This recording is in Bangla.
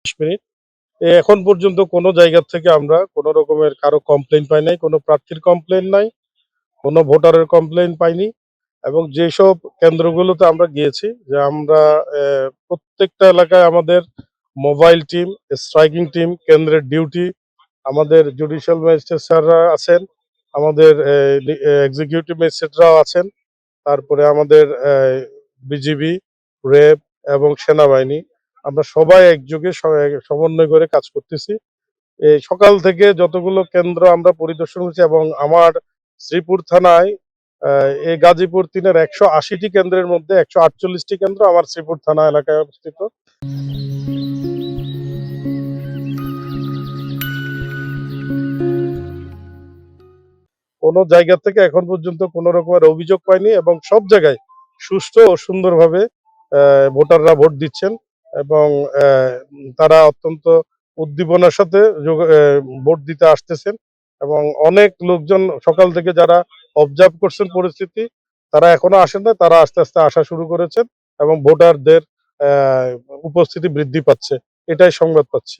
মিনিট। এখন পর্যন্ত কোনো জায়গা থেকে আমরা কোনো রকমের কারো কমপ্লেইন পাই নাই, কোনো প্রার্থীর কমপ্লেইন নাই, কোনো ভোটারের কমপ্লেইন পাইনি। এবং যেসব কেন্দ্রগুলোতে আমরা গিয়েছি যে আমরা প্রত্যেকটা এলাকায় আমাদের মোবাইল টিম, স্ট্রাইকিং টিম, কেন্দ্রের ডিউটি, আমাদের জুডিশিয়াল ম্যাজিস্ট্রেট স্যাররা আছেন, আমাদের এক্সিকিউটিভ ম্যাজিস্ট্রেটরাও আছেন। তারপরে আমাদের বিজিবি, র্যাব এবং সেনাবাহিনী, আমরা সবাই একযোগে সমন্বয় করে কাজ করতেছি। এই সকাল থেকে যতগুলো কেন্দ্র আমরা পরিদর্শন করেছি এবং আমার শ্রীপুর থানায় এই গাজীপুর ৩-এর ১৮০টি কেন্দ্রের মধ্যে ১৪৮টি কেন্দ্র আমার শ্রীপুর থানা এলাকায় অবস্থিত। কোনো জায়গা থেকে এখন পর্যন্ত কোনো রকমের অভিযোগ পাইনি এবং সব জায়গায় সুষ্ঠু ও সুন্দরভাবে ভোটাররা ভোট দিচ্ছেন এবং তারা অত্যন্ত উদ্দীপনার সাথে ভোট দিতে আসতেছেন এবং অনেক লোকজন সকাল থেকে যারা অবজার্ভ করছেন পরিস্থিতি, তারা এখনো আসেন না, তারা আস্তে আস্তে আসা শুরু করেছেন এবং ভোটারদের উপস্থিতি বৃদ্ধি পাচ্ছে, এটাই সংবাদ পাচ্ছি।